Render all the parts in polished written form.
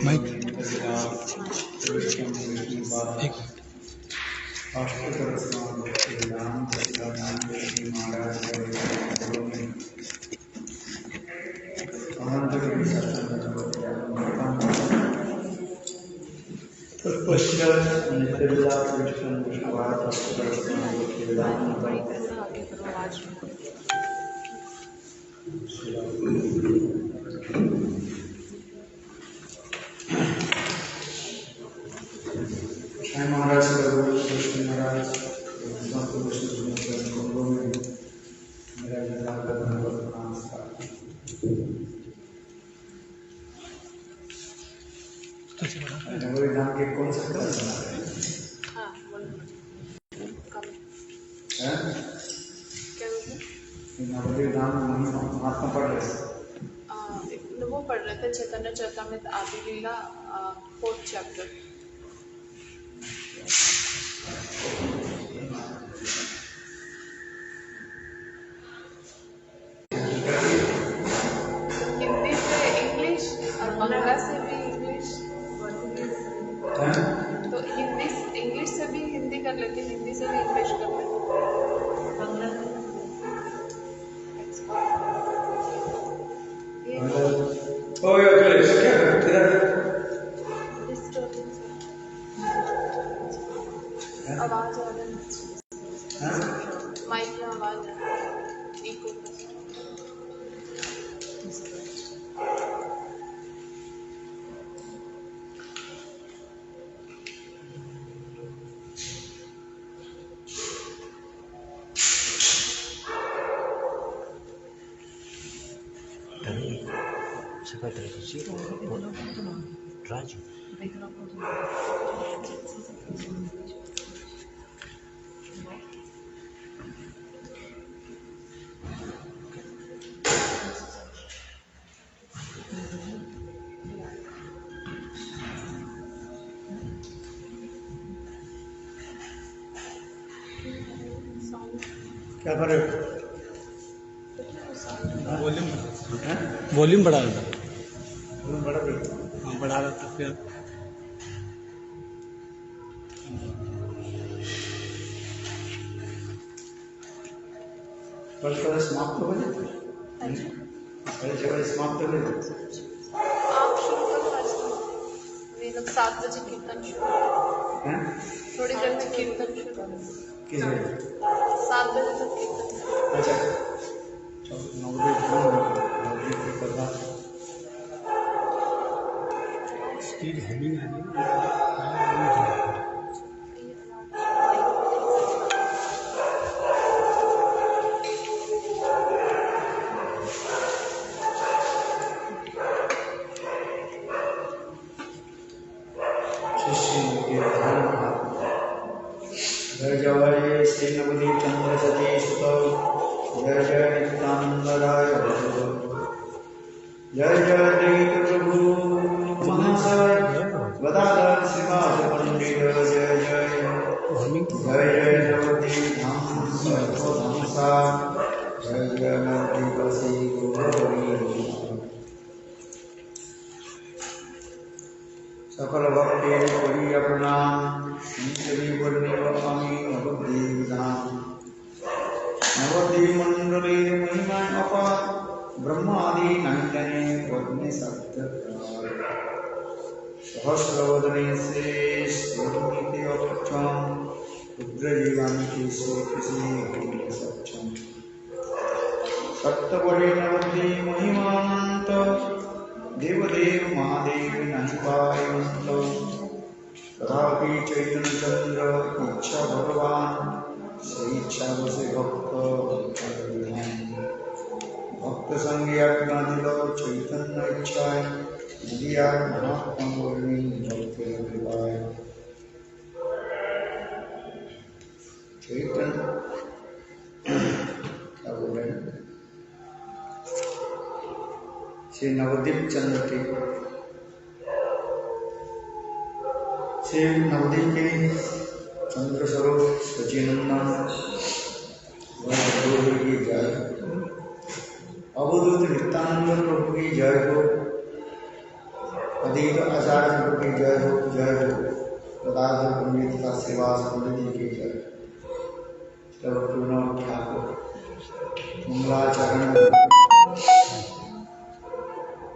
Mic महाराज कृष्ण महाराज नवरी धाम के कौन सा क्लास बना रहे हैं? नवरी धाम महात्मा पढ़ रहे हैं। वो पढ़ रहे थे चैतन्य चरितामृत आदि लीला 4th चैप्टर। हिंदी से इंग्लिश और बांग्ला से भी इंग्लिश, तो हिंदी इंग्लिश से भी हिंदी कर लेते, हिंदी से भी इंग्लिश कर लेते, बांग्ला आवाज आ रही है, माइक में आवाज आ रही है, इको Raju. क्या कर रहे हो? वॉल्यूम बढ़ा रहा था। बड़ा हाँ, बढ़ा रहा था फिर कल समाप्त हो गए, समाप्त हो गए। आप शुरू करो आज, ये लोग 7 बजे कीर्तन शुरू, थोड़ी देर में कीर्तन शुरू, 7 बजे तक कीर्तन। अच्छा, हमिंग जय जय श्री नवदीप चंद्र सतीश जय जय नित्यानंदराय जय जय दैत प्रभु महाशय गदाधर श्रीवास पंडित जय जय जय जय नवदीप धाम सर्वधामसा जय जय नवदीप श्री गुरुहरि सकल भक्ति प्रिय प्रणाम श्री वर्णिवामी नवद्वीपधाम नवद्वीपमंडले महिमा अपार ब्रह्मादि नंदने पद्मे सप्त सहस्रवदने श्रेष्ठमिति अक्षम रुद्रजीवामिति श्रीकृष्णे सक्षम सप्तपदे नवद्वी महिमान्त देवदेव महादेव नहीं पायवंत तथापि चैतन्य चंद्र इच्छा भगवान से इच्छा बसे भक्त भक्त संगे अज्ञानिल चैतन्य इच्छाय दिया महात्मा वर्णी भक्त कृपाय चैतन्य क्या बोल रहे हैं श्री नवदीप चंद्र के श्री नवदीप के चंद्र स्वरूप सचिनंदन की जय अवधूत नित्यानंद प्रभु की जय हो, अद्वैत आचार्य प्रभु की जय हो, जय हो। गदाधर पंडित का सेवा पंडित की जय। तब प्रणव ठाकुर मंगलाचरण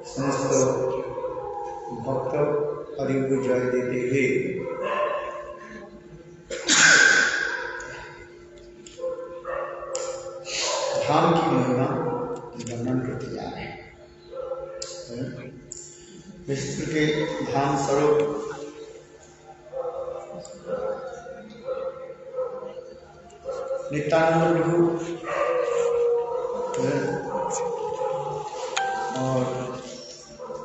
समस्त भक्त हरि को जय देते हुए धाम की महिमा वर्णन करते जा रहे हैं। विष्णु के धाम स्वरूप नित्यानंद प्रभु और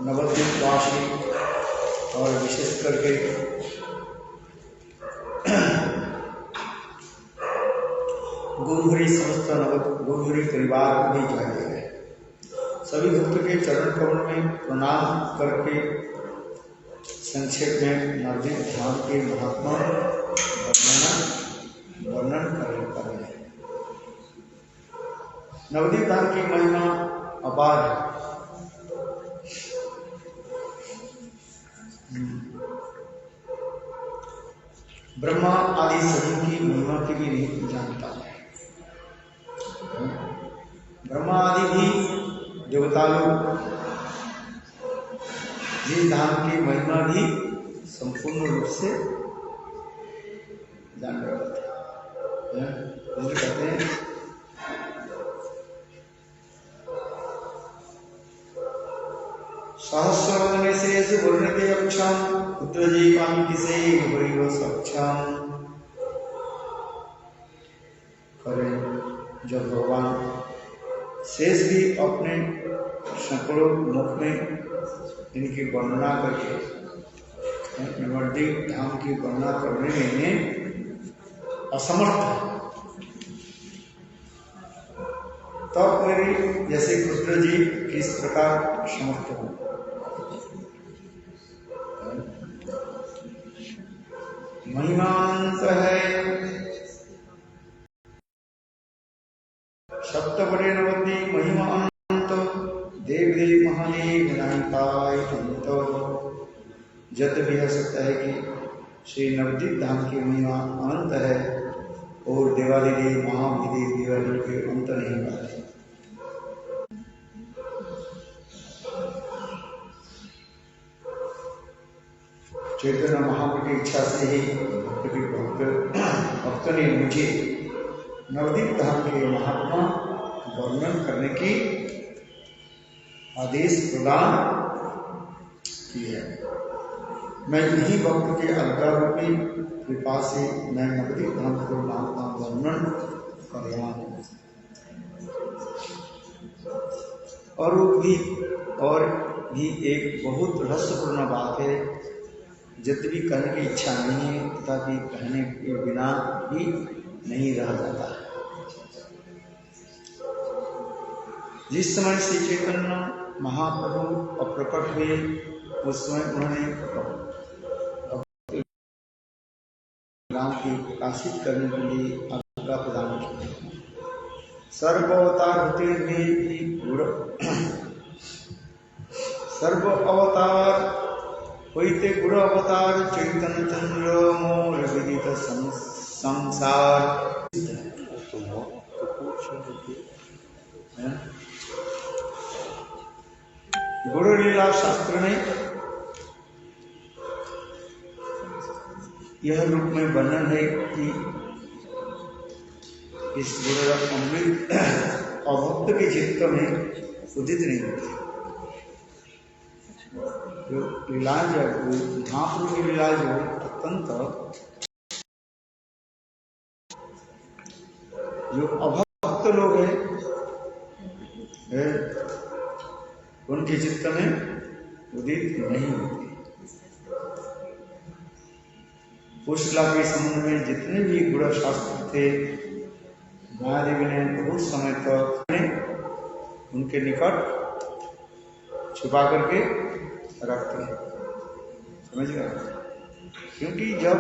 नवद्वीप वासी और विशेष करके गुरुहरि समस्त गुरुहरि परिवार को भी जय दे रहे। सभी भक्त के चरण कमल में प्रणाम करके संक्षेप में नवद्वीप धाम के महात्मा वर्णन कर रहे हैं। नवद्वीप धाम की महिमा अपार है। ब्रह्मा आदि सभी की महिमा की भी नहीं जानता है। ब्रह्मा आदि भी देवता लोग जिस धाम की महिमा भी संपूर्ण रूप से जान रहे होते हैं। कहते हैं सहस्रवदने से वर्णते अक्षम पुत्रजीवां किसे वैव सक्षम। करें जब भगवान शेष भी अपने सैकड़ों मुख में इनकी वर्णना करके नवद्वीप धाम की वर्णना करने में असमर्थ है, तब मेरी जैसे पुत्र जी किस प्रकार समर्थ हो। महिमांत है सप्त बड़े नवद्वीप महिमा अनंत, देव देव महादेव विनायकाय अंत। जत भी हो सकता है कि श्री नवद्वीप धाम की महिमा अनंत है और देवादिदेव महाविदेव देवादिदेव के अंत नहीं पाते। चैतन्य महाप्रभु की इच्छा से ही भक्त ने मुझे नवद्वीप धाम के महात्मा वर्णन करने की आदेश प्रदान किया। मैं इन्हीं भक्त के आज्ञा रूपी कृपा से मैं नवद्वीप धाम के महात्मा वर्णन कर रहा हूँ। और भी एक बहुत रहस्यपूर्ण बात है, जितनी कहने की इच्छा नहीं है तथापि कहने के बिना भी नहीं रह जाता। जिस समय श्री चैतन्य महाप्रभु अप्रकट हुए उस समय उन्होंने राम की प्रकाशित करने के लिए आज्ञा प्रदान की। सर्व अवतार होते हुए भी सर्व अवतार होते गुरु अवतार चैतन्य चंद्र मोर विदित संसार। गुरु लीला शास्त्र में यह रूप में वर्णन है कि इस गुरु अमृत अभक्त के चित्त में उदित नहीं होती। जो लीला जो महाप्रभु की लीला जो अत्यंत जो अभक्त लोग हैं उनके चित्त में उदित नहीं होती। उस लीला के संबंध में जितने भी गुरु शास्त्र थे महादेवी ने बहुत समय तक उनके निकट छुपा करके रखते हैं। समझ गए? क्योंकि जब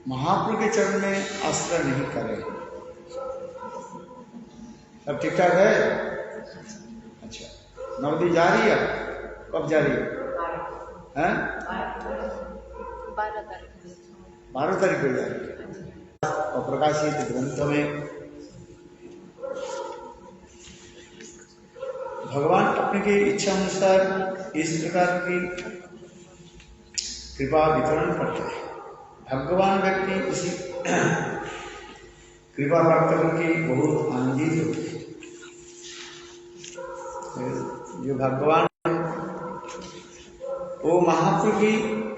महाप्रभु के चरण में आश्रय नहीं करे सब ठीक ठाक है? अच्छा, नवदी जा रही है? कब जा रही है? 12 तारीख को जा रही है। और प्रकाशित ग्रंथों में भगवान अपने की इच्छा अनुसार इस प्रकार की कृपा वितरण करते हैं। भगवान व्यक्ति उसी कृपा प्राप्त करके बहुत आनंदित होते हैं। जो भगवान वो महाप्रभु की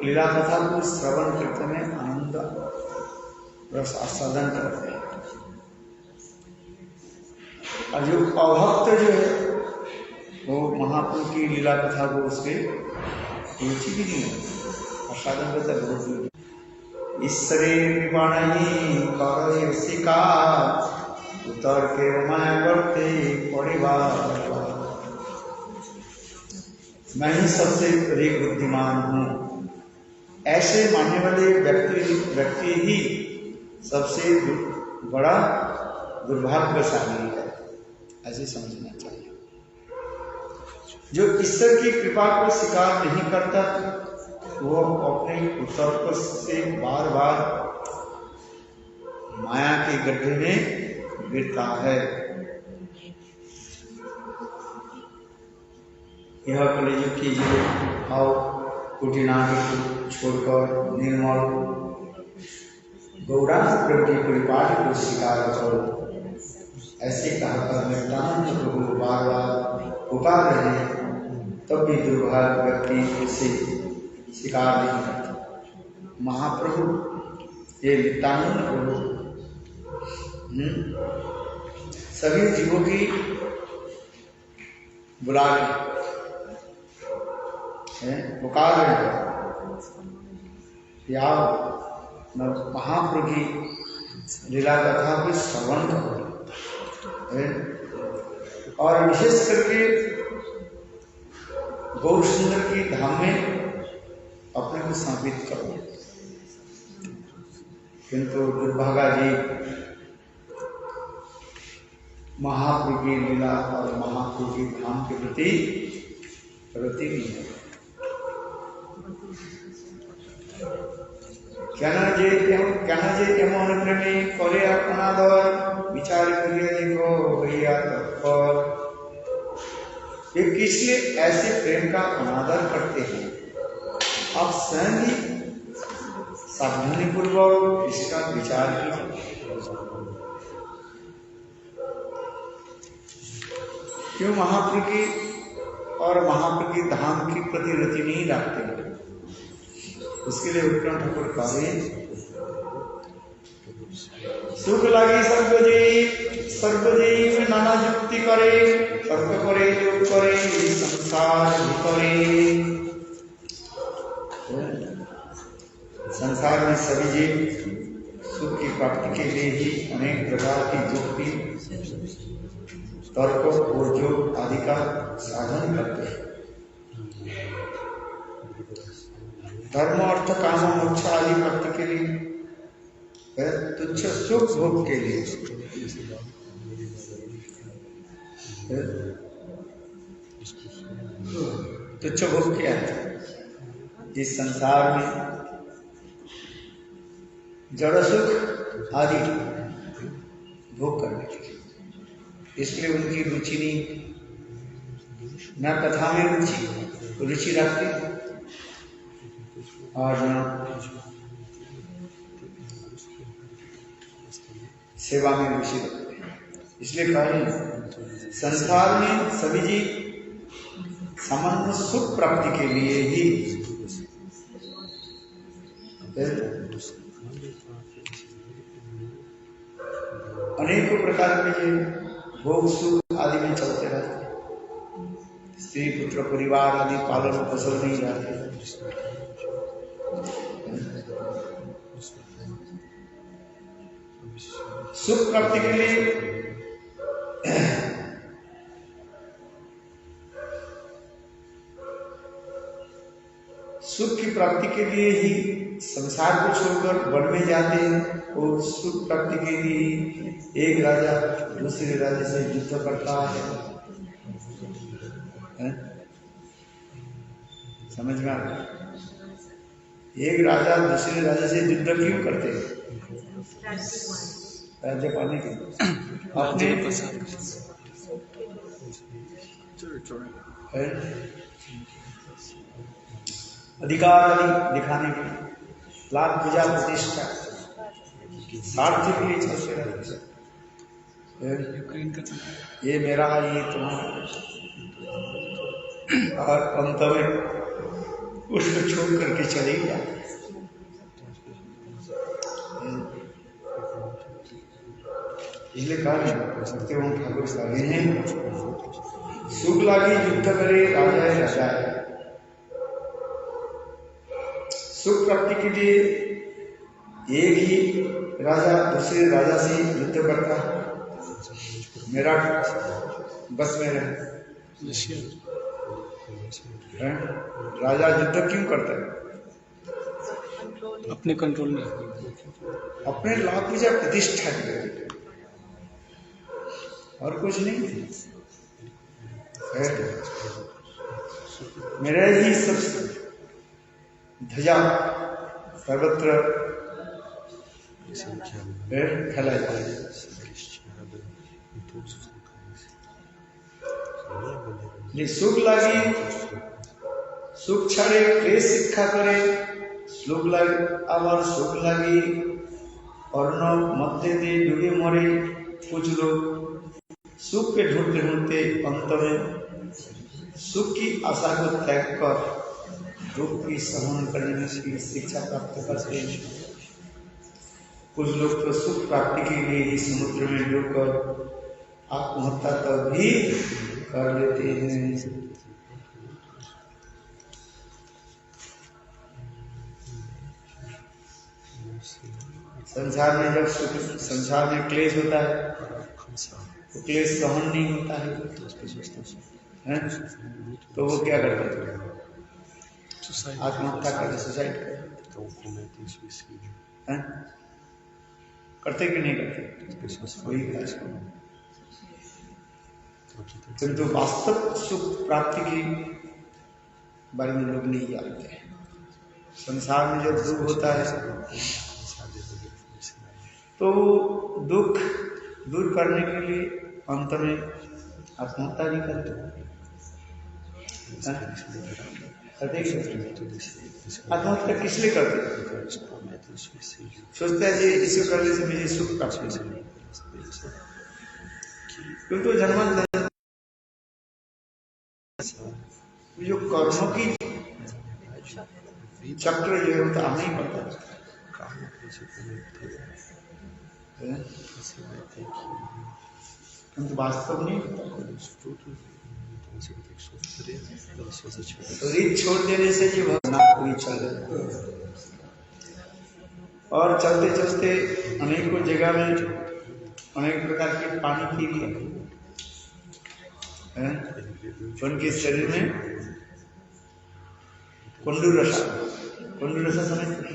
लीला कथा को श्रवण करते में आनंद रस आस्वादन करते हैं। और जो अभक्त जो है वो महाप्रभु की लीला कथा को उसके रुचि भी नहीं है, आस्वादन करता बहुत। ईश्वरे कृपाणि करय शिकार उतर के माया करते परिवार। मैं ही सबसे अधिक बुद्धिमान हूँ, ऐसे मानने वाले व्यक्ति ही सबसे बड़ा दुर्भाग्यशाली है, ऐसे समझना चाहिए। जो ईश्वर की कृपा को स्वीकार नहीं करता वो अपने उत्तर्क से बार बार माया के गड्ढे में गिरता है। यह कलियुग की जो भाव कुटिनाटी को छोड़कर निर्मल गौरांग प्रभु की परिपाटी को स्वीकार करो, ऐसे कहकर नित्यानंद प्रभु बार बार पुकार रहे, तब भी दुर्भाग्य व्यक्ति इसे स्वीकार नहीं करता। महाप्रभु ये नित्यानंद प्रभु सभी जीवों की बुला पुकार रहे या महाप्रभु की लीला कथा को श्रवण करो और विशेष करके गौर सुंदर की धाम में अपने को समर्पित करो। किंतु दुर्भागा जी महाप्रभु की लीला और महाप्रभु की धाम के प्रति प्रवृत्ति नहीं है। কেন যে এমন প্রেমে করে আপনাদের विचार करिए देखो भैया तत्पर। ये किस लिए ऐसे प्रेम का अनादर करते हैं, आप स्वयं ही सावधानी पूर्वक इसका विचार कीजिए। क्यों महाप्रभु की और महाप्रभु की धाम की प्रति रति नहीं रखते? उसके लिए उत्कंठ ठाकुर कहे सुख लगी सर्वजीव नाना युक्ति करे, तर्क करे योग करे संसार करे। संसार में सभी जीव सुख की प्राप्ति के लिए ही अनेक प्रकार की युक्ति, तर्क और योग आदि का साधन करते हैं। धर्म अर्थ काम मोक्ष आदि प्राप्ति के लिए, तुच्छ सुख भोग के लिए, तुच्छ भोग क्या है? इस संसार में जड़ सुख आदि भोग करने के लिए, इसलिए उनकी रुचि नहीं, न कथा में रुचि रखते और सेवा में रुचि रखते हैं। इसलिए कहें संसार में सभी जीव सामान्य सुख प्राप्ति के लिए ही अनेकों प्रकार के भोग सुख आदि में चलते रहते हैं। स्त्री पुत्र परिवार आदि पालन पोषण नहीं रहते। सुख प्राप्ति के लिए सुख की प्राप्ति के लिए ही संसार को छोड़कर वन में जाते हैं और सुख प्राप्ति के लिए एक राजा दूसरे राजा से युद्ध करता है। समझ में आ रहा? एक राजा दूसरे राजा से युद्ध क्यों करते हैं? राज्य पाने के अपने अधिकार दिखाने के लाभ पूजा प्रतिष्ठा स्वार्थ के लिए चलते रहते हैं। ये मेरा ये तुम्हारा, और अंत में उसको छोड़ करके चले ही जाते। इसलिए कहा सत्यवान ठाकुर सारे हैं, सुख लागी युद्ध करे राजा राजा। सुख प्राप्ति के लिए एक ही राजा दूसरे राजा से युद्ध करता है। मेरा बस में रहे, राजा युद्ध क्यों करता है? अपने कंट्रोल में, अपने लाभ पूजा प्रतिष्ठा के लिए, और कुछ नहीं। मेरा ही सब ध्वजा सर्वत्र फैला जाए। सुख लागी सुख छाड़े क्लेश शिक्षा करे, सुख लागी आবার सुख लागी অর্ণ মধ্যে দিয়ে डूबे मरे। कुछ लोग सुख के ढूंढते ढूंढते अंत में सुख की आशा को त्याग कर दुख की सहन करने की शिक्षा प्राप्त करते हैं। कुछ लोग तो सुख प्राप्ति के लिए ही समुद्र में डूबकर आत्महत्या तक भी कर लेते हैं। संसार में जब संसार में क्लेश होता है तो क्लेश सहन नहीं होता है, तो वो क्या करते हैं? आत्महत्या करते, सुसाइड करते कि नहीं करते? वही किंतु वास्तव सुख प्राप्ति की बारे में लोग नहीं जानते। संसार में जब दुख होता है तो दुख दूर करने के लिए अंत में आत्महत्या नहीं करते। आत्महत्या किस लिए करते? सोचते हैं इसको करने से मुझे सुख प्राप्त हो जाए, क्योंकि जन्मांतर जो कर्मों की चक्र जो है तो हमें ही पता किंतु वास्तव नहीं रीत छोड़ देने से ये पूरी चल रही, और चलते चलते अनेकों जगह में अनेक प्रकार के पानी पी लिए, उनके शरीर में कुंडू रसा समझते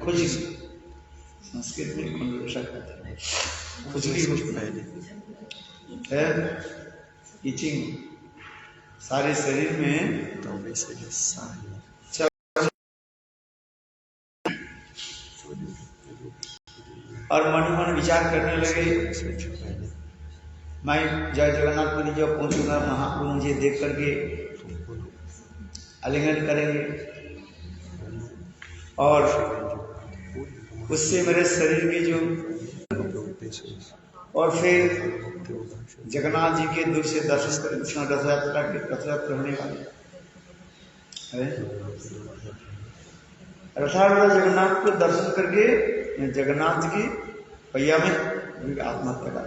खुजली, संस्कृत में कुंडू रसा कहते हैं, खुजली है, इचिंग सारे शरीर में। और मन ही मन विचार करने लगे, मैं जय जगन्नाथपुरी जब पहुंचूंगा महाप्रभु मुझे देख करके आलिंगन करेंगे और उससे मेरे शरीर के जो, और फिर जगन्नाथ जी के दूर से दर्शन कर रथ यात्रा होने वाले रथारूढ़ जगन्नाथ को दर्शन करके जगन्नाथ की पहिया में आत्महत्या कर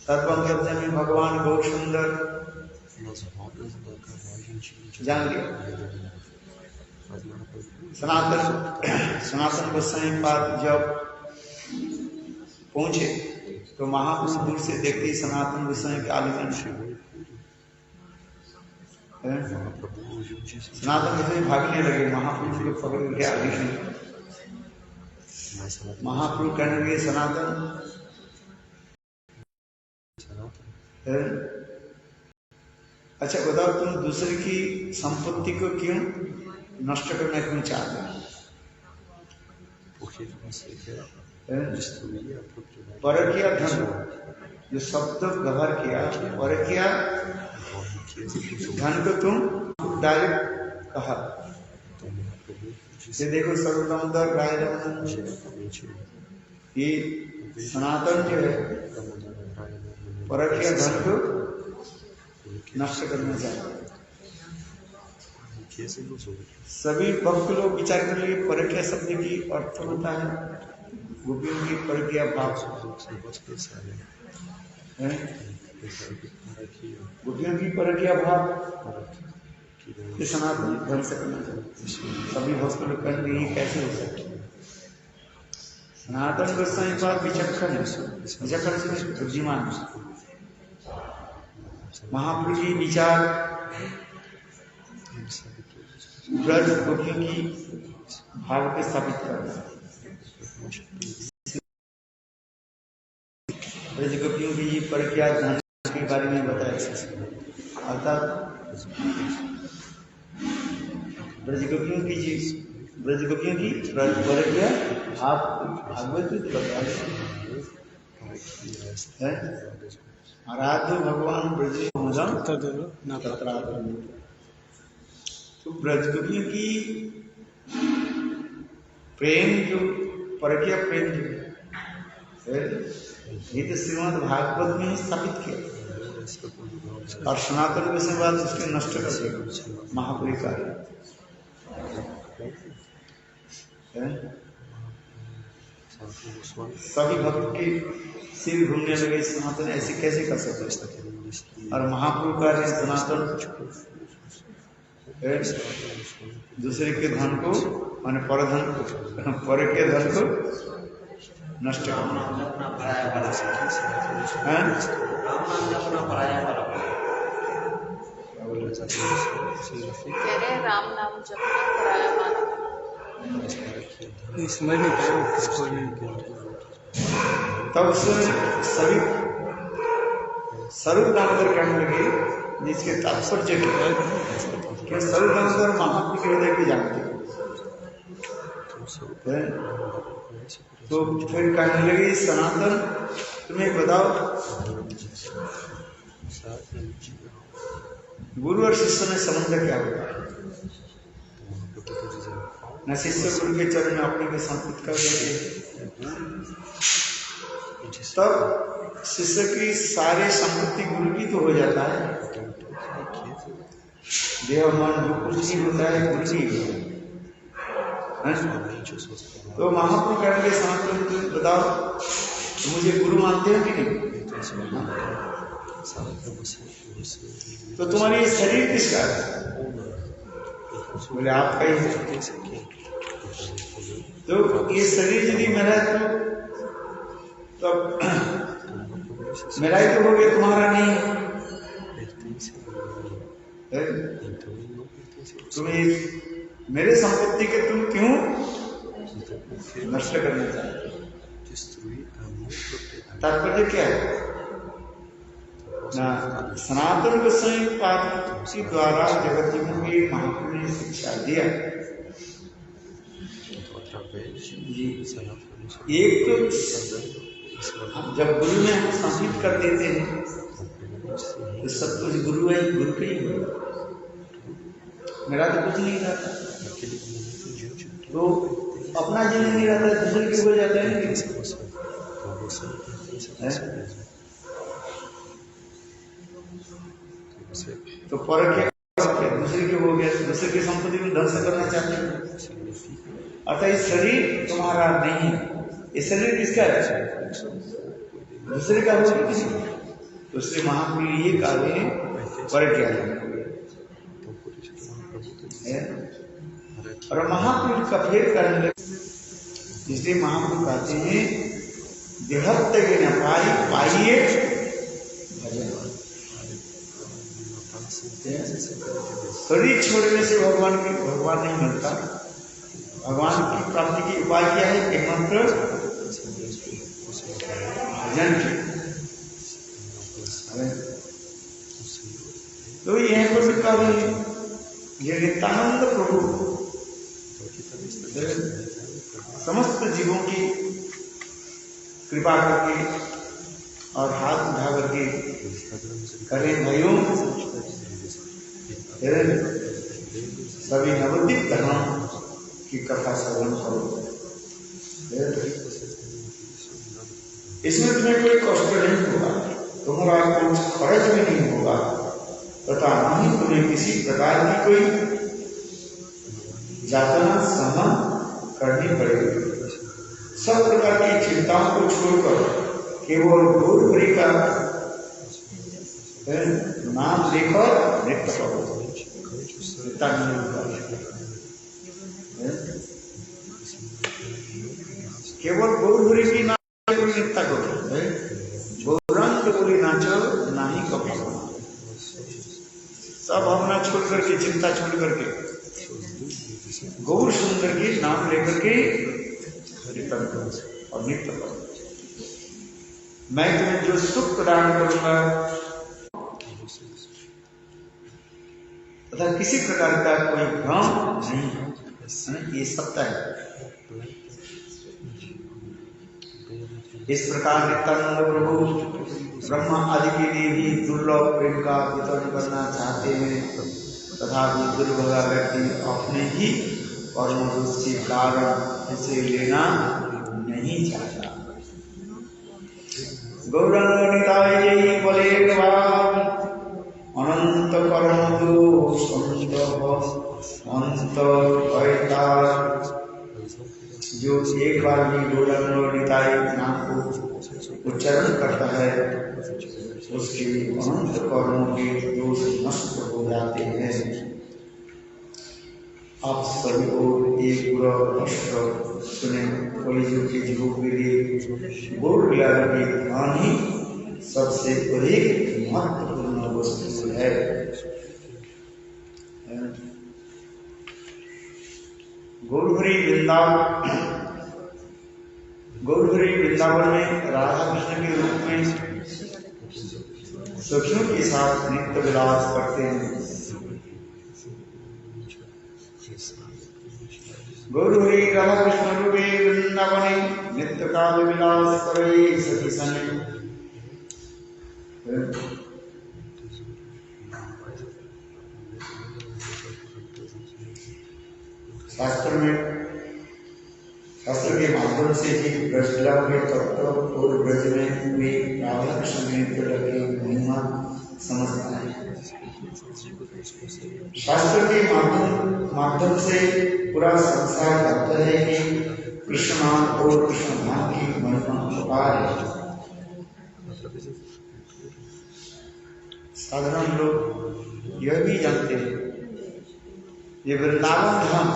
तत्व में भगवान गौ सुंदर जान लिया। सनातन गोस्वामी पाद जब पहुंचे तो महापुरुष दूर से देखते ही सनातन गोस्वामी के आलिंगन सनातन इसमें भागने लगे, महापुरुष को पकड़ के आगे नहीं। महापुरुष कहने लगे सनातन अच्छा बताओ, तुम दूसरे की संपत्ति को क्यों नष्ट करना क्यों चाहते हो? परकीय धन जो शब्द व्यवहार किया, परकीय धन को तुम डायरेक्ट कहा। ये देखो सर्वदामोदर राय ये सनातन जो है परकीय धन को नष्ट करना चाहते हैं। सभी भक्त लोग विचार कर लिए परकीय शब्द की अर्थ होता है गोपियों की परकीय भाव, गोपियों की परकीय भाव ये सनातन धर्म से करना चाहिए। सभी भक्त लोग कहेंगे ये कैसे हो सकता है? सनातन गोस्वामी पाद विचक्षण है, विचक्षण से बुद्धिमान। महापुरुष जी विचार ब्रज गोपियों की भाव को स्थापित करना, ब्रज गोपियों की परकीय धन के बारे में बताया। अर्थात ब्रज गोपियों की परकीय आप भागवत बताया आराध्य भगवान ब्रज तो ब्रज गोपियों की प्रेम जो परकीय प्रेम जो ये तो श्रीमद् भागवत में ही स्थापित किया और सनातन वैष्णववाद उसके नष्ट कर दिया महापुरुष कार्य। सभी भक्त के सिर घूमने लगे, सनातन ऐसे कैसे कर सकते? और महापुरुष कार्य सनातन दूसरे के धन को माने परधन पर के धन को नष्ट करना। राम नाम जपना पराया मानव। समझ नहीं पाया किसको। तब उसमें सभी स्वरूप दामोदर कहने लगे जिसके तात्पर्य कि स्वरूप दामोदर महात्मा के हृदय को जानते हैं। तो फिर कहने लगे सनातन तुम्हें बताओ गुरु और शिष्य में संबंध क्या होता है? न शिष्य गुरु के चरण में अपने को समर्पित कर देते तब शिष्य की सारे संपत्ति गुरु की तो हो जाता है। देह मन जो कुछ ही होता है गुरु की है। तो महाप्रभु कहेंगे सनातन तुम बताओ तो मुझे गुरु मानते हो कि नहीं? तो तुम्हारी ये शरीर किसका है? बोले आपका ही है। तो ये शरीर यदि मेरा है तो मेरा ही तो हो गया, तुम्हारा नहीं है। तुम्हें मेरे संपत्ति के तुम क्यों नष्ट करना चाहते? तात्पर्य क्या है ना? सनातन गोस्वामी पाद के द्वारा जगत जीवन में महापुरुष ने शिक्षा दिया। एक तो जब गुरु में हम संहित कर देते हैं तो सब कुछ गुरु है, गुरु का ही है, मेरा तो कुछ नहीं रहता। तो अपना जीवन नहीं रहता, दूसरे के हो जाता है। तो पर दूसरे के हो गया, दूसरे की संपत्ति में ध्वंस करना चाहते हैं। अतः इस शरीर तुम्हारा नहीं है, ये शरीर किसका है? दूसरे का होगा किसी। तो इसलिए महापुरुष ये कार्य पर क्या है और महापुरुष का फिर करने लगे। इसलिए महापुरुष कहते हैं देहत्याग न पाइए शरीर छोड़ने से भगवान नहीं मिलता। भगवान की प्राप्ति की उपाय क्या है? एकमात्र भजन की। तो यहाँ पर लिखा है ये नित्यानंद प्रभु समस्त जीवों की कृपा करके और हाथ उठा करके करें भाइयों, सभी नवोदित धर्म की कथा श्रवण करो। इसमें तुम्हें कोई कष्ट नहीं होगा, तुम्हारा कुछ खर्च भी नहीं होगा तथा न ही तुम्हें किसी प्रकार की कोई यातना सहन करनी पड़ेगी। सब प्रकार की चिंताओं को छोड़कर केवल गौर हरि का नाम लेकर नृत्य करो। केवल गौर हरि की नाम नृत्य करो। गौरंग बोली नाचो नाही कपड़ा। सब भावना छोड़ करके, चिंता छोड़ करके गौर सुंदर की नाम लेकर के कीर्तन करो और नृत्य करो। मैं तुम्हें जो सुख प्रदान करूंगा तथा किसी प्रकार का कोई भ्रम नहीं है, ये सत्य है। इस प्रकार नित्यानंद प्रभु ब्रह्मा आदि के लिए भी दुर्लभ प्रेम का वितरण करना चाहते हैं तथा दुर्भागा व्यक्ति अपने ही कर्म दोष के कारण इसे लेना नहीं चाहता। गौरंग निताय जय बोले अनंत कर्म दोष अंत कहता। जो एक बार भी गौरंग निताय नाम को उच्चारण करता है उसके अनंत कर्मों के दोष नष्ट हो जाते हैं। आप सभी को एक पूरा प्रश्न सुने। कलियुग के जीवों के लिए गौर लीला के ध्यान ही सबसे अधिक महत्वपूर्ण वस्तु है। गौरहरि वृंदावन में राधा कृष्ण के रूप में सखियों के साथ नित्य विलास करते हैं। गौरहरि राधा कृष्ण रूपे वृंदावने नित्य काल विलास करे सखी सने। शास्त्र के माध्यम से ही ब्रजला के तत्व और ब्रज में वे राधा कृष्ण नृत्य की महिमा समझता है। शास्त्र के माध्यम से पूरा संसार जानता है कि कृष्णमान और कृष्णधाम की महिमा अपार है। साधारण लोग यह भी जानते हैं ये वृंदावन धाम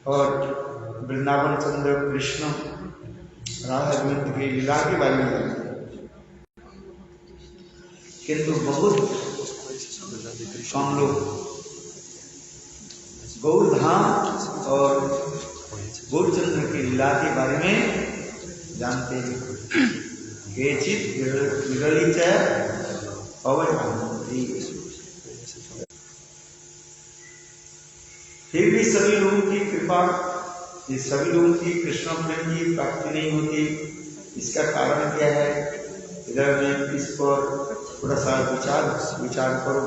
और वृंदावन चंद्र कृष्ण राधा गोविंद की लीला के बारे में जानते हैं, किंतु बहुत कम लोग गौरधाम और गौरचंद्र की लीला के बारे में जानते हैं। केचित विरलित अवैधानिक। फिर भी सभी लोगों की कृपा, ये सभी लोगों की कृष्ण प्रेम की प्राप्ति नहीं होती। इसका कारण क्या है? इधर में इस पर थोड़ा सा विचार करो।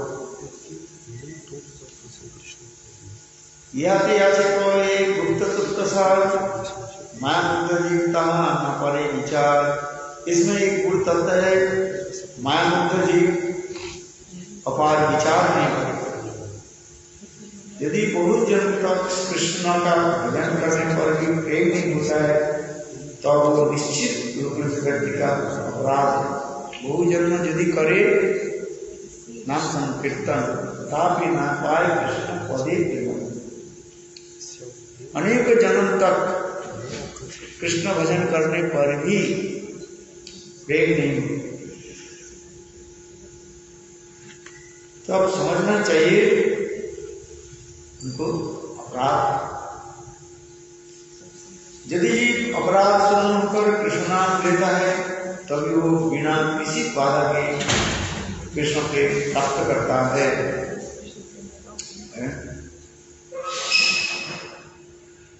याचे गुप्त तत्व माया जीवता न परे विचार। इसमें एक गुण तत्व है, माया जीव अपार विचार नहीं करे। यदि बहुत जन्म तक कृष्ण का भजन करने पर भी प्रेम नहीं होता है तो वो निश्चित रूप से व्यक्ति का अपराध है। बहु जन्म यदि करे नाम संकीर्तन तापि ना पाए कृष्ण पदे प्रेम। अनेक जन्म तक कृष्ण भजन करने पर भी प्रेम नहीं। तब समझना चाहिए उनको अपराध। यदि जीव अपराध सुनकर कृष्ण नाम लेता है तभी वो बिना किसी बाधा के कृष्ण प्रेम प्राप्त करता है।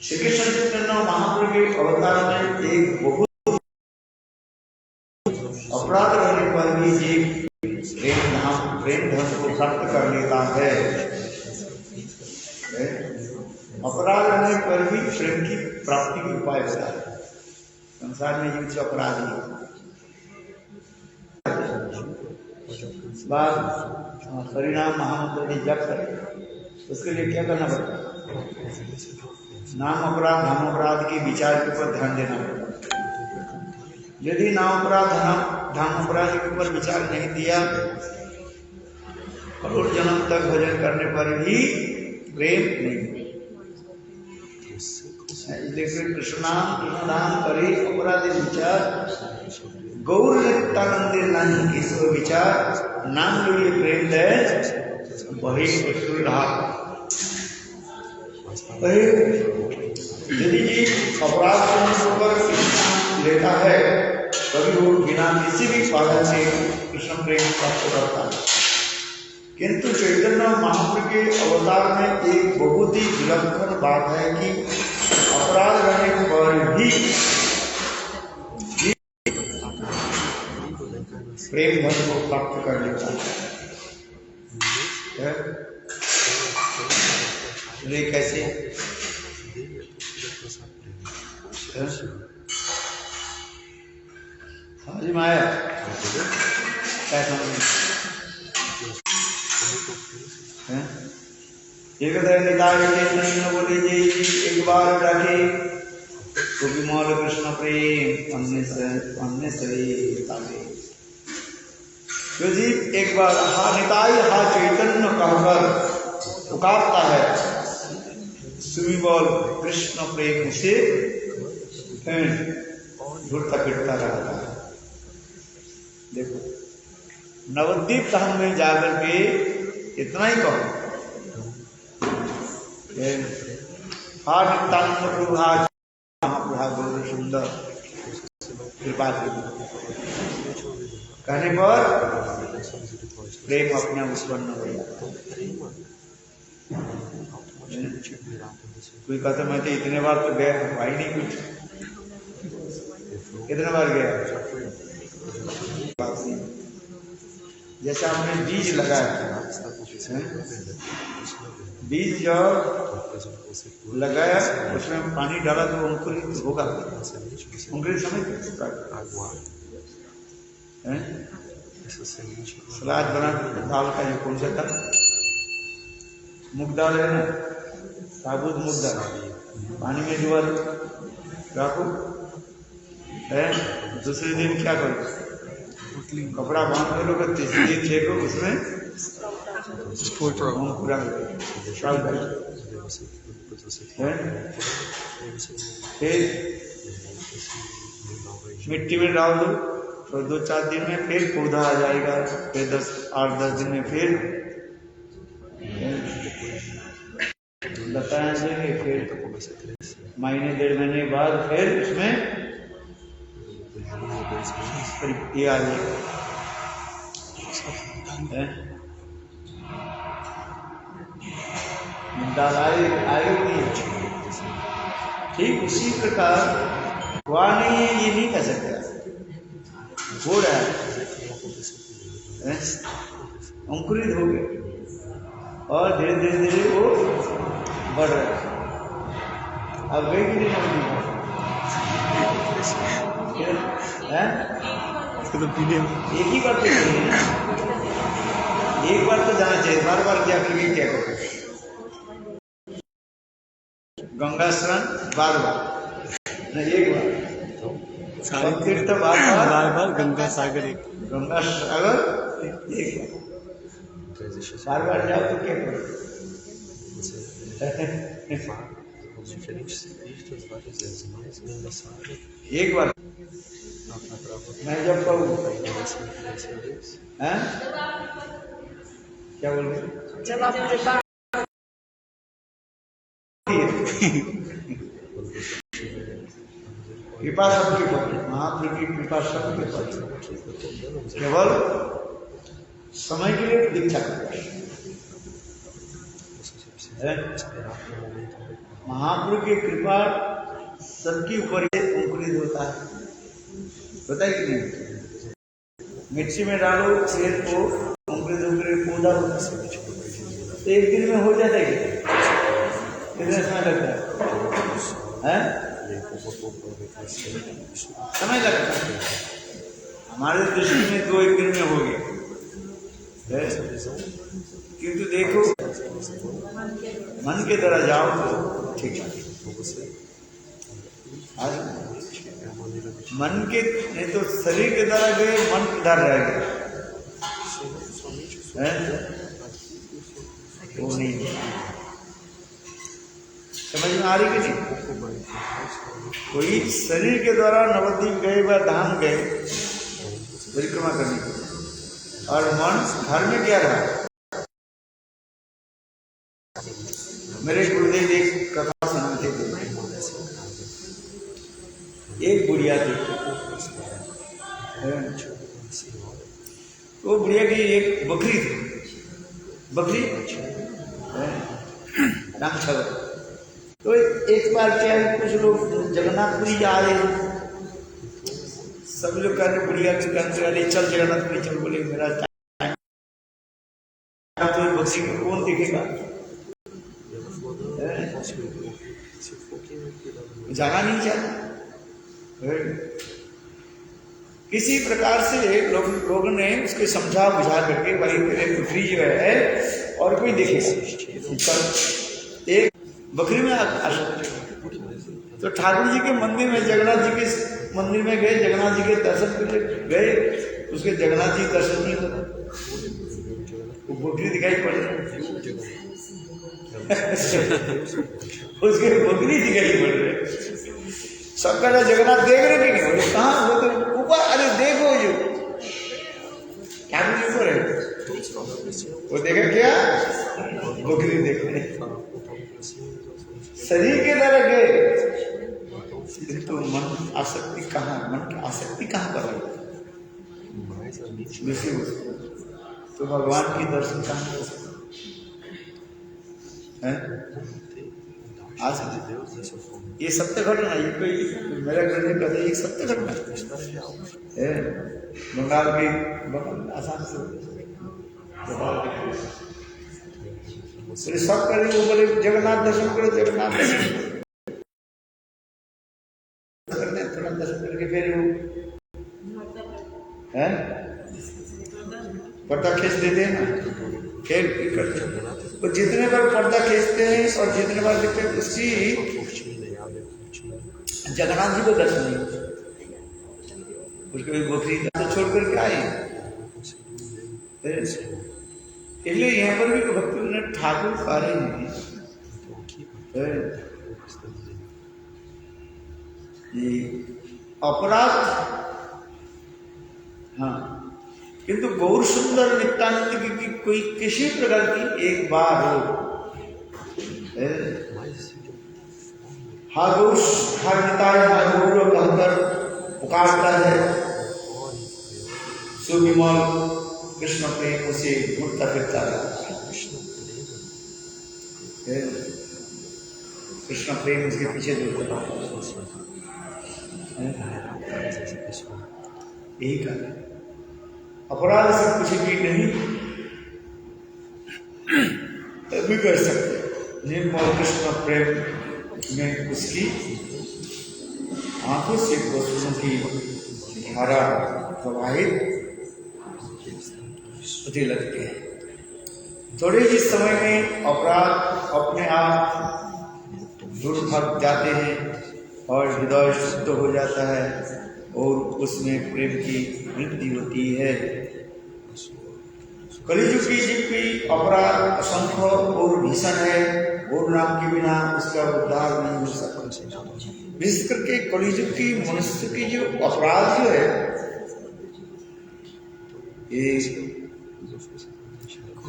श्री कृष्ण चैतन्य महाप्रभु के अवतार में एक बहुत अपराध रहने पर भी जीव प्रेम धर्म को प्राप्त कर लेता है। अपराध रहने पर भी प्रेम की प्राप्ति की उपाय होता है। संसार में जीव अपराधी बाद हरिनाम महामंत्र की जप करे उसके लिए क्या करना पड़ता है? नाम अपराध धर्म अपराध के विचार के ऊपर ध्यान देना पड़ता है। यदि नाम अपराध धर्म अपराध के ऊपर विचार नहीं दिया, करोड़ जन्म तक भजन करने पर भी प्रेम नहीं। इसलिए कृष्ण नाम करे अपराध विचार गौर नित्यानंदे नानी केशव विचार नाम लिए प्रेम दे वही यदि जी अपराध पर कृष्ण लेता है तभी वो बिना किसी भी बाधा से कृष्ण प्रेम प्राप्त करता है। किंतु चैतन्य महाप्रभु के अवतार में एक बहुत ही विलक्षण बात है कि अपराध रहने पर भी प्रेम धर्म को प्राप्त कर लेता है। ये कैसे? समझ में आया? क्या समझ? एक नहीं बोले जी एक बार डाके तो विमल कृष्ण प्रेम अन्य शरीर जो जीव एक बार हा निताई हा चैतन्य कहकर पुकारता है सुविमल कृष्ण प्रेम से घुरता फिरता रहता है। देखो नवद्वीप धाम में जाकर के इतना ही कहो हा नित्यानंद प्रभु महाप्रभु सुंदर कृपा कहने पर प्रेम अपने उत्पन्न हो जाता है। कोई कहता मैं तो इतने बार तो गया भाई नहीं कुछ, कितने बार गया? जैसे हमने बीज लगाया, बीज जब लगाया उसमें पानी डाला तो अंकुरित होगा। अंकुरित समझ सलाद बना दाल का जो कौन सा था, मूंग दाल है ना, साबुत मूंग दाल पानी में डुबा रखो है। दूसरे दिन क्या करो? कपड़ा बांध लो, तीसरे दिन फेंको उसमें पूरा फिर मिट्टी में डाल दो, तो 2-4 दिन में फिर पौधा आ जाएगा। फिर 8-10 दिन में फिर लताएं देंगे। फिर महीने 1.5 महीने बाद फिर उसमें ये आ जाएगा। दाल आएगी। ठीक उसी प्रकार हुआ नहीं है, ये नहीं कह सकता, हो रहा है, अंकुरित हो गए और धीरे धीरे धीरे वो बढ़ रहा है। अब गई कि नहीं एक ही बार तो चाहिए ना, एक बार तो जाना चाहिए, बार बार क्या फिर क्या करें? गंगा स्नान बार नहीं, एक बार तीर्थ बार गंगा सागर एक बार जाओ तो क्या करो? एक बार मैं जब कहूँ क्या बोल रहे? जब आप कृपा कृपा सबके पर, महाप्रभु की कृपा सबके पर, केवल समय के लिए दीक्षा है। महाप्रभु की कृपा सबके ऊपर अंकुरित होता है, पता है कि नहीं? मिट्टी में डालो पेड़ को, अंकुरित होकर पौधा होता है, तो एक दिन में हो जाता है, कितना समय लगता है? समय लगता है। हमारे दृष्टि में 2-1 दिन में हो गया, किंतु देखो मन के तरह जाओ तो ठीक है। मन के नहीं तो शरीर के तरह गए, मन किधर रह गया, वो नहीं। समझ में आ रही कि नहीं? कोई शरीर के द्वारा नवद्वीप गए व धाम गए परिक्रमा करने के, और मन घर में क्या रहा। मेरे गुरुदेव एक कथा सुनाते थे, एक बुढ़िया थी, वो बुढ़िया की एक बकरी थी, बकरी नाम था। तो एक बार क्या है, कुछ लोग जगन्नाथपुरी जा रहे हैं, सब लोग कह रहे बुढ़िया के कहते अरे चल जगन्नाथपुरी चल, बोले मेरा तो बकरी को कौन देखेगा, जाना नहीं चाहता। किसी प्रकार से लोगों ने उसके समझा बुझा करके भाई तेरे बकरी जो है और कोई देखेगा, एक बकरी में आशा। तो ठाकुर जी के मंदिर में, जगन्नाथ जी के मंदिर में गए, जगन्नाथ जी के दर्शन के लिए गए, उसके जगन्नाथ जी दर्शन नहीं होता, वो बकरी दिखाई पड़ रही, उसके बकरी दिखाई पड़ रही। सब कहना जगन्नाथ देख रहे कि नहीं, कहाँ वो तो ऊपर, अरे देखो जो ठाकुर जी ऊपर है, वो देखा क्या, बकरी देख रहे। शरीर के तरह गए तो मन आसक्ति कहाँ, मन की आसक्ति कहाँ पर है, तो भगवान की दर्शन कहाँ है। आज ये सत्य घटना, ये कोई मेरा करने का ये सत्य घटना है। बंगाल की आसाम से सब करे, वो बोले जगन्नाथ दर्शन करो, जगन्नाथ दर्शन करने, थोड़ा दर्शन करके फिर है पर्दा खींच देते हैं ना, खेल करते हैं। तो जितने बार पर्दा खींचते हैं और जितने बार देखते हैं, उसकी जगन्नाथ जी को दर्शन नहीं, उसके बकरी तो छोड़ करके आई। इसलिए यहाँ पर भी भक्ति ने ठाकुर कार्य नहीं अपराध, हाँ, किंतु गौर सुंदर नित्यानंद की कोई किसी प्रकार की एक बार हो, हर निताय गौर कहकर पुकारता है, सुविमल कृष्ण प्रेम उसे घूमता फिरता है, कृष्ण प्रेम उसके पीछे दौड़ता है। यही कारण अपराध से कुछ भी नहीं भी कर सकते। निर्मल कृष्ण प्रेम में उसकी आंखों से वस्तुओं की धारा प्रवाहित होती लगती है। थोड़े ही समय में अपराध अपने आप दूर भाग जाते हैं और हृदय शुद्ध हो जाता है और उसमें प्रेम की वृद्धि होती है। कलियुग की जिनकी अपराध असंख्य और भीषण है, और नाम के बिना उसका उद्धार नहीं हो सकता। विशेष करके कलियुग की मनुष्य की जो अपराध जो है, ये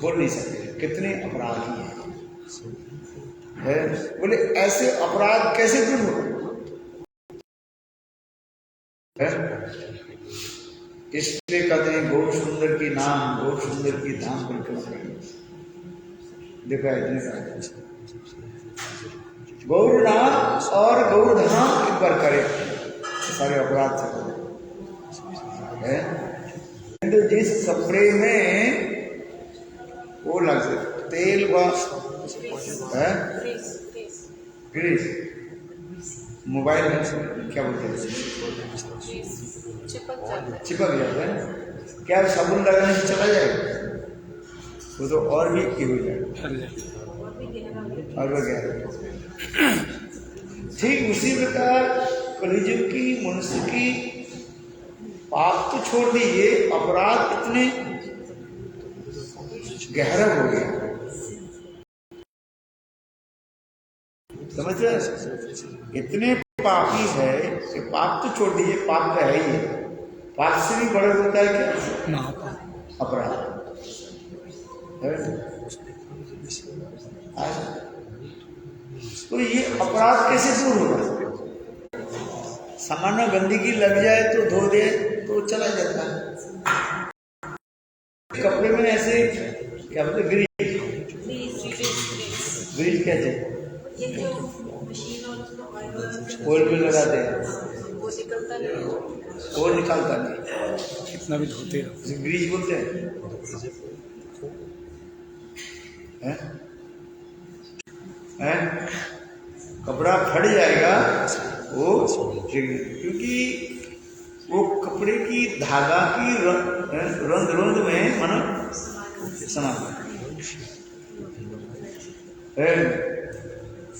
बोल नहीं सकते कितने अपराधी है। बोले ऐसे अपराध कैसे दूर हो? इसलिए कहते हैं गौर सुंदर की नाम, गौर सुंदर की धाम परिक्रमा करें। देखा इतने गौर नाम और गौर धाम एक बार करे, सारे अपराध से है। तो जिस कपड़े में वो लगते तेल व ग्रीस, मोबाइल में क्या बोलते हैं, चिपक जाता है। क्या साबुन लगाने से चला जाएगा? वो तो और भी की हो जाएगा, और वो गहरा। ठीक उसी प्रकार कलिजुग की मनुष्य की पाप तो छोड़ दीजिए, अपराध इतने गहरा हो गया, समझ रहे? इतने पापी है कि पाप तो छोड़ दीजिए, पाप तो है ही, पाप से भी बड़ा होता है क्या? अपराध। तो ये अपराध कैसे दूर होगा? सामान्य गंदगी लग जाए तो धो दे तो चला जाता है। कपड़े में ऐसे क्या बोलते, ग्रीस कैसे ऑयल भी लगाते हैं, वो निकालता नहीं, कितना भी धोते रहो। ग्रीस बोलते हैं। कपड़ा फट जाएगा वो, क्योंकि वो कपड़े की धागा की रंग रंग में मानो समा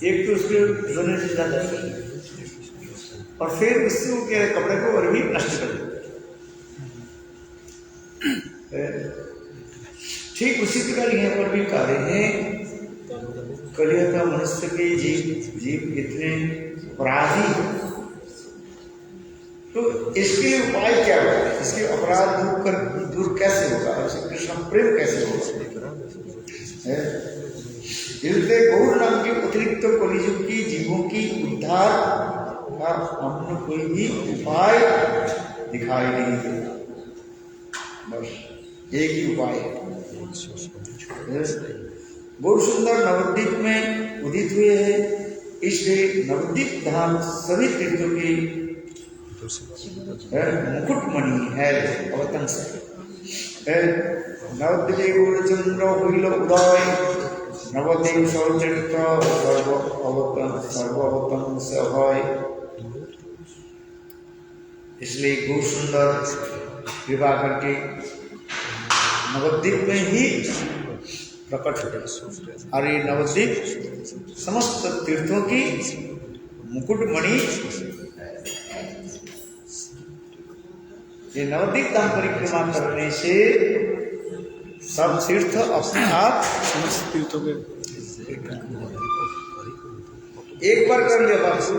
एक तो उसके धोने से ज्यादा, और फिर उससे वो क्या कपड़े को और भी नष्ट कर देते। ठीक उसी प्रकार यहाँ पर भी कार्य है। कलियुग का मनुष्य के जीव इतने अपराधी, तो इसके लिए उपाय क्या होगा? इसके अपराध दूर कैसे होगा? और इससे कृष्ण प्रेम कैसे होगा? इसलिए गौर नाम के अतिरिक्त तो कलियुग की जीवों की उद्धार का अन्य कोई भी उपाय दिखाई नहीं देता। बस एक ही उपाय है। गौर सुंदर नवद्वीप में उदित हुए हैं, इसलिए नवद्वीप धाम सभी तीर्थों की मुकुटमणि है, अवतंस है। नवद्वीप गुरुचंद्र हुईल उदय, नवद्वीप सौचरित्र सर्ववतंस है। इसलिए गौर सुंदर विवाह करके नवद्वीप में ही प्रकट हो, और ये नवद्वीप समस्त तीर्थों की मुकुटमणि। ये नवद्वीप धाम परिक्रमा करने से सब तीर्थ अपने आप समस्त तीर्थों के एक बार कर लिया बाबू,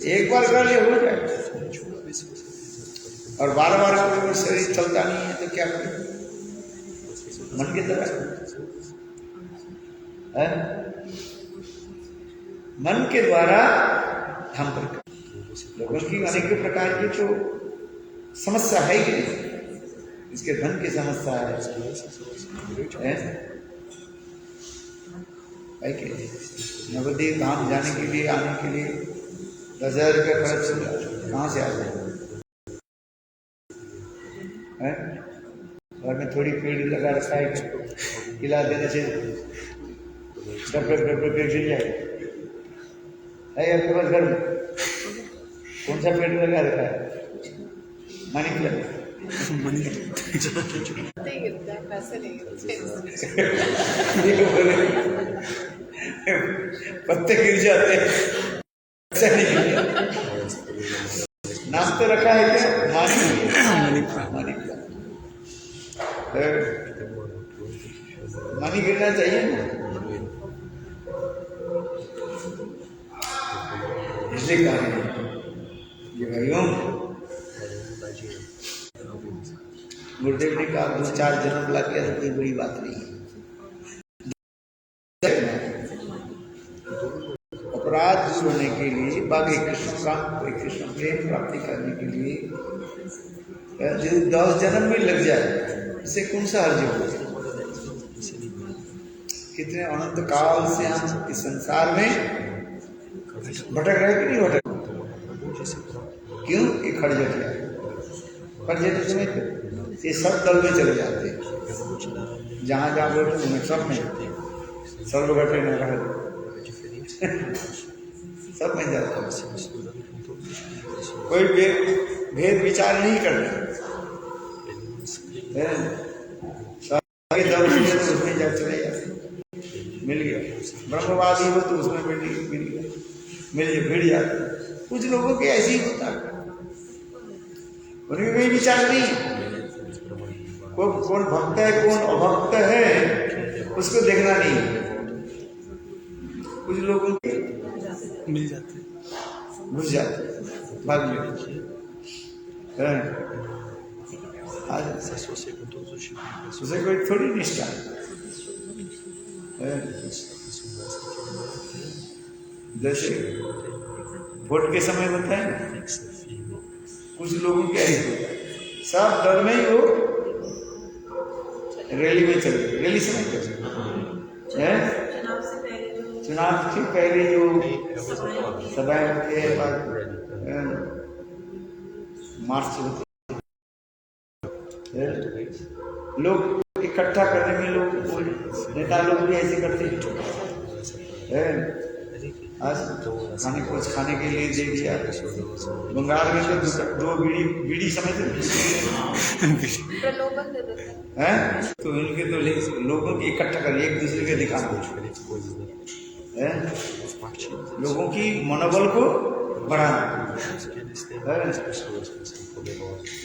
एक बार कर लिया हो जाए, और बार बार करोगे शरीर चलता नहीं है तो क्या करें? मन की तरह है, मन के द्वारा हम लोगों की अनेक प्रकार की तो समस्या है ही नहीं। इसके धन की समस्या है कि नवद्वीप धाम जाने के लिए, आने के लिए 10,000 रुपये खर्च कहाँ से आ जाए? घर में थोड़ी पेड़ लगा रखा है, खिला देने से डब गिर जाए है आपके पास घर में? कौन सा पेड़ लगा रखा है? Money plant. पत्ते गिर जाते हैं, ऐसा नहीं। नाम तो रखा है क्या? मनी मनी गिरना चाहिए ना, इसलिए कहा ये भाइयों बार 2-4 जन्म ला के कोई बड़ी बात नहीं है। अपराध दूर होने के लिए, बाकी कृष्ण प्रेम प्राप्ति करने के लिए यदि 10 जन्म भी लग जाए, इससे कौन सा हर्ज हो? कितने अनंत काल से हम इस संसार में भटक रहे कि नहीं भटक? क्यों? ये खड़जट है। खड़जट समय ये सब दल में चले जाते हैं, जहाँ जहाँ बैठे उन्हें सब में सर्वघटे न रह सब में जाता है। कोई भेद विचार नहीं करना, सारे दल में तो उसमें जा चले जाते, मिल गया। ब्रह्मवादी हो तो उसमें मिल गया, भिड़ जाता। कुछ लोगों के ऐसे ही होता है, उनके कोई विचार नहीं। कौन भक्त है कौन अभक्त है उसको देखना नहीं। कुछ लोगों के मिल जाते, घुस जाते बाद में। आज उसे कोई थोड़ी निष्ठा है। जैसे वोट के समय होता है, कुछ लोगों के ऐसे सब डर में ही वो रैली में चले गए। रैली समय है चुनाव के पहले जो सभाएं होती है, मार्च होती है, लोग इकट्ठा करने में लोग नेता लोग भी ऐसे करते हैं। आज कुछ खाने के लिए दे दिया। बंगाल में तो 2 बीड़ी समझते प्रलोभन दे देते हैं, तो इनके तो लोगों की इकट्ठा कर एक दूसरे के दिखाना है, लोगों की मनोबल को बढ़ाना है।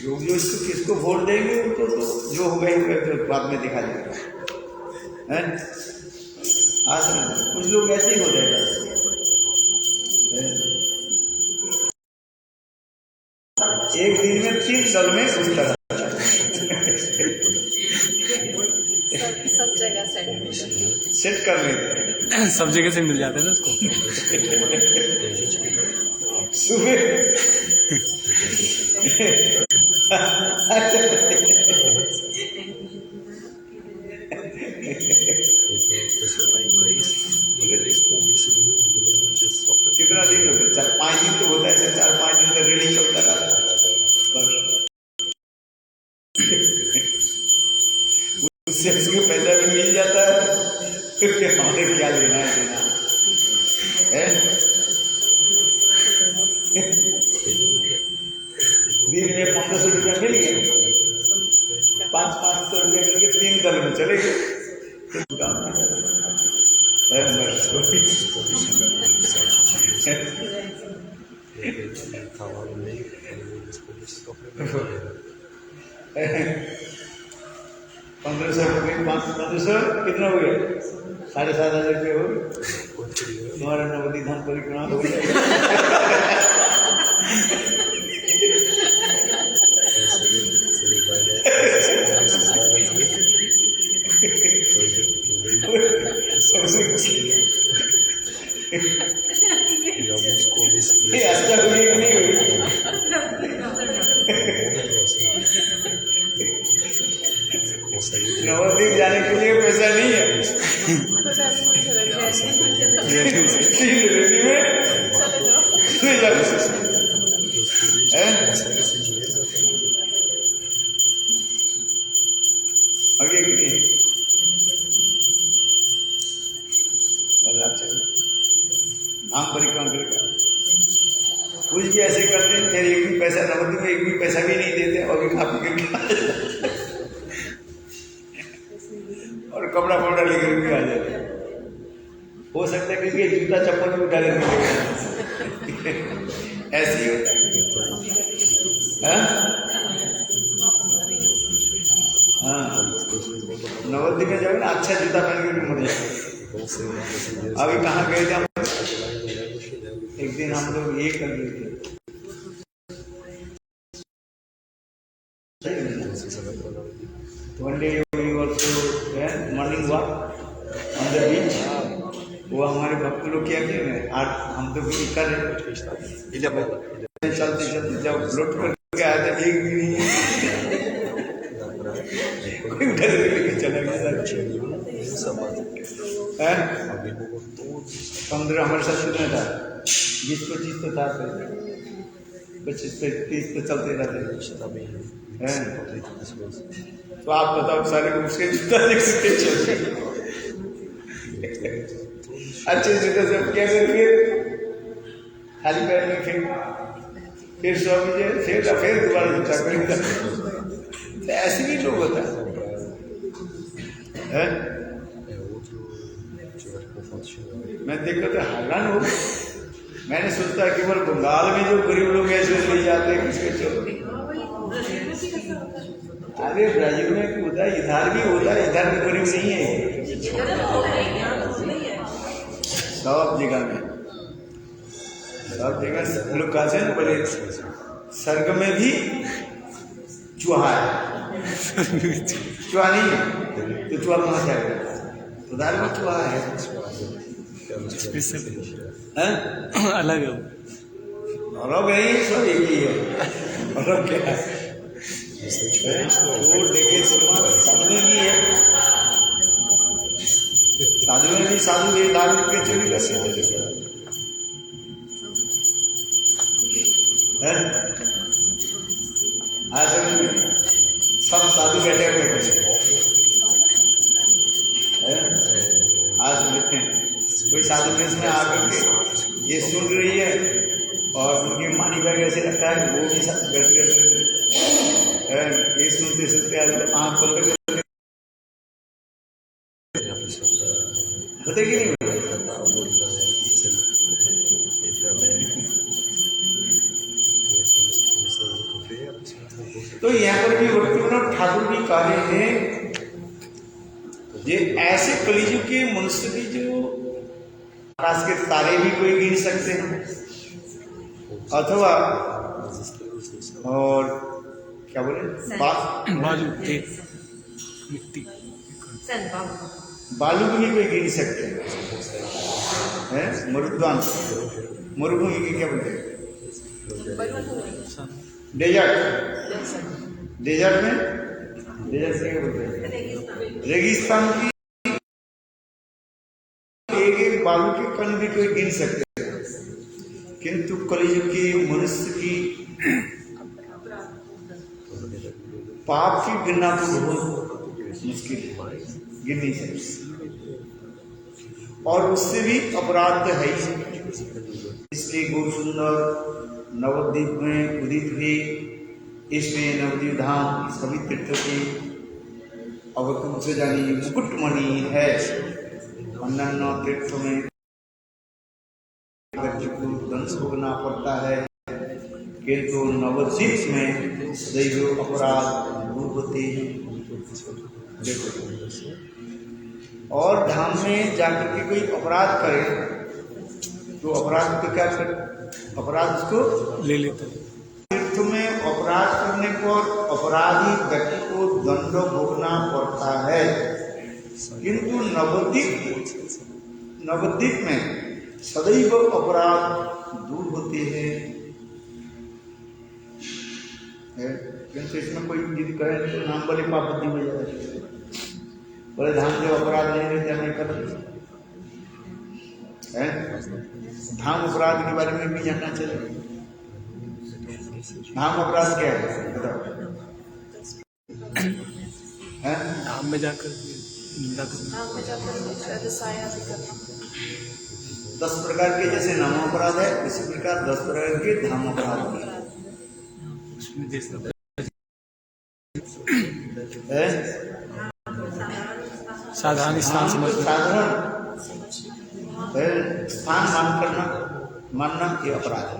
लोग जो इसको किसको वोट देंगे उनको तो जो होगा ही बाद में दिखा जाएगा है। आज कुछ लोग ऐसे ही हो जाएगा। एक दिन में 3 दल में उस तरह सब जगह सेट कर लेते हैं, सब जगह से मिल जाते हैं ना उसको। सुबह कितना दिन होता है? 4-5 दिन तो होता है। 4-5 दिन का रैली चलता रहता है। उससे उसको पैसा भी मिल जाता है, हमें क्या लेना है देना है। दिन में 1500 रुपया मिल गया, 500-500 रुपया मिलकर 3 दल में चले गए। कितना हो गया? 7,500 रुपये हो गए। तुम्हारा नवदी धाम परिक्रमा हो गया। अच्छा हुई कि नहीं हुई? नवद्वीप जाने के लिए पैसा नहीं है, रेडी में चले जाओ। आगे कितनी धाम परिक्रमा करेगा। कुछ भी ऐसे करते हैं, फिर एक भी पैसा नवद्वीप में एक भी पैसा भी नहीं देते और भी खा पी के और कपड़ा फपड़ा लेकर भी आ जाते। हो सकता है क्योंकि जूता चप्पल भी उठा लेते ऐसे ही होता है। हाँ, नवद्वीप में जाओगे ना, अच्छा जूता पहन के भी मजा। अभी कहाँ गए थे हम? एक दिन हम लोग ये कर रहे थे, One day we also morning walk on the beach. वो हमारे भक्त लोग क्या किए हैं, आज हम तो भी कर रहे चलते चलते जब लौट करके आए थे एक भी नहीं कोई उधर लेके चला गया। 15 हमारे साथ कितना था, 20-25 तो था, 25-30 तो चलते रहते हैं। तो आप बताओ सारे उसके जूता लेके चलते अच्छे जूते से क्या करेंगे, खाली पैर में फिर सौ बजे फिर दोबारा जूता खरीदा। ऐसे भी लोग होता है। मैं देखकर तो हैरान हो, मैंने सोचता केवल बंगाल में जो गरीब लोग ऐसे ले जाते हैं किसके चलो। अरे ब्राजील में होता है, इधर भी होता है, इधर भी गरीब नहीं है, सब जगह में, सब जगह लोग कहते हैं बोले स्वर्ग में भी चूहा है, चूहा नहीं है तो चूहा कहाँ से आएगा, उधर भी चूहा है, अलग है अलग नहीं, सब एक ही है, अलग क्या है, वो लेके साधु में भी है, साधु में भी साधु ये लाल के चोरी कर सकते हैं, सब साधु बैठे हुए आज देखें कोई साधु केस में आकर के ये सुन रही है और उनकी मानी बैग ऐसे लगता है वो भी साथ बैठ गए, ये सुनते सुनते आज आँख खोल कर होते कि नहीं होते। तो यहाँ पर भी भक्तिविनोद ठाकुर भी कह रहे हैं ये ऐसे कलिजुग के मनुष्य की जो आकाश के तारे भी कोई गिन सकते हैं, अथवा और क्या बोले बालू मिट्टी बालू भी कोई गिन सकते हैं, मरुद्वान मरुभूमि की क्या बोलते हैं, डेजर्ट, डेजर्ट में डेजर्ट से क्या बोलते हैं, रेगिस्तान की एक एक बालू के कण भी कोई गिन सकते हैं, किंतु कलियुग की मनुष्य की पाप की गिनना तो बहुत मुश्किल है, गिन नहीं सकते, और उससे भी अपराध है ही। इसलिए गौरसुंदर नवद्वीप में उदित हुई, इसमें नवद्वीप धाम सभी तीर्थों की अवतुम से जानी मुकुटमणि है। अन्य तीर्थों में व्यक्ति को दंश भोगना पड़ता है, किंतु नवद्वीप में सदैव अपराध दूर होते हैं। और धाम में जाकर के कोई अपराध करे तो अपराध को क्या कर, अपराध उसको ले लेते हैं। तीर्थ में अपराध करने पर अपराधी व्यक्ति को दंड भोगना पड़ता है, किंतु नवद्वीप में सदैव अपराध दूर होते हैं। किंतु इसमें कोई यदि कहे तो नाम बोले पापति हो जाता है, बोले धाम जो अपराध नहीं रहते नहीं कर धाम अपराध के बारे में भी जानना चाहिए। धाम अपराध क्या है बताओ? धाम में जाकर निंदा करना, 10 प्रकार के जैसे नाम अपराध है, इसी प्रकार 10 प्रकार के धाम अपराध है। उसमें देखना साधारण स्थान समझ, साधारण स्थान मानना ये अपराध है।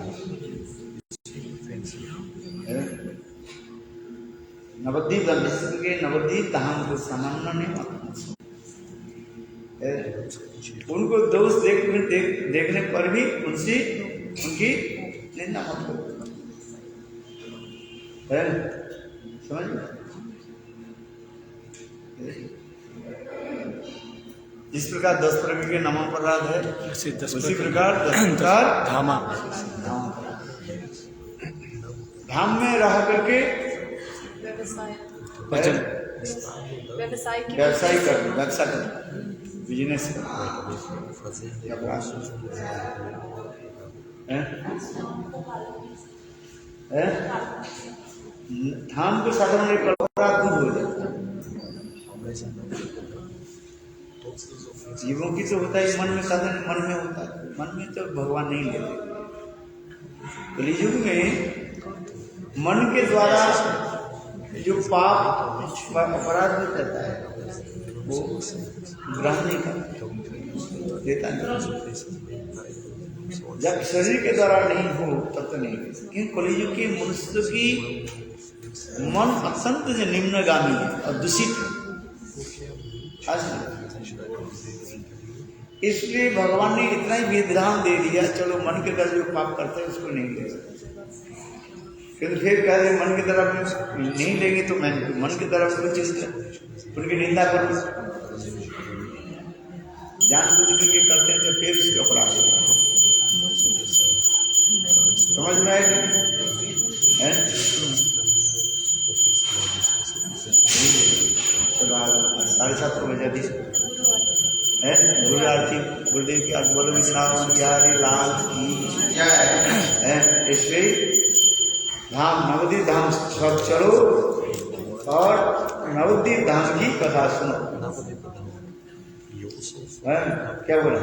नवद्वीप के नवद्वीप धाम को सामान्य नहीं मानना, उनको दोष देखने पर भी उनकी निंदा मत करो, समझ जिस प्रकार 10 प्रकार के नामापराध है ऐसे 10 उसी प्रकार 10 प्रकार धामा धाम में रह करके व्यवसाय भजन व्यवसाय की व्यवसाय कर व्यवसाय कर बिजनेस धाम को साधन में अपराध दूर हो जाता है। जीवों की तो होता है मन में साधन, मन में होता है, मन में तो भगवान नहीं लेते। कलियुग में मन के द्वारा जो पाप अपराध में करता है वो ग्रहण नहीं करता, देता नहीं। जब शरीर के द्वारा नहीं हो तब तो नहीं, क्योंकि कलियुग के मनुष्य की मन अत्यंत निम्नगामी है और दूषित है। इसलिए भगवान ने इतना ही विधान दे दिया, चलो मन के द्वारा जो पाप करते हैं उसको नहीं ले सकते। फिर कह रहे मन की तरफ नहीं लेंगे तो मैं मन की तरफ कोई चीज उनकी निंदा करूँ, जानबूझ करके करते हैं तो फिर उसके अपराध होता है। समझ में आएगी? चलो 7:30 बजे दी है गुरु आरती गुरुदेव की आज बोलो विश्राम बिहारी लाल की है। इसलिए धाम नवदीप धाम सब चलो और नवदीप धाम की कथा सुनो। क्या बोला?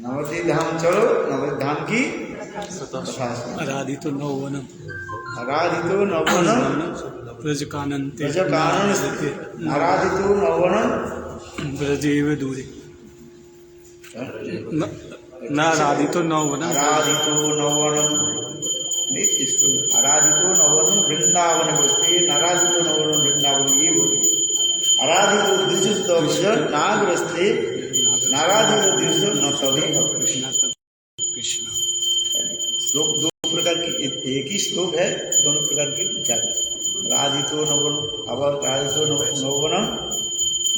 नवदीप धाम चलो, नवदीप धाम की कथा सुनो। आराधितो नौवनम आराधितो नववनम ब्रजकानन्ते आराधितो नववनम ब्रजेव दूरे न आराधितो नौवनम आराधितो नववनम नहीं, इसको आराधितो नववनम वृंदावन बसते नाराधितो नववनम वृंदावन ये बोले। आराधितो द्विजुत नागरस्ते नाराधितो द्विजुत न तभी कृष्ण। श्लोक दो प्रकार की, एक ही श्लोक है, दोनों प्रकार की विचार है। राधितो नववनम अब राधितो नववनम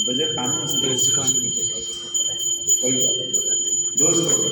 ब्रज कानून कोई बात दो श्लोक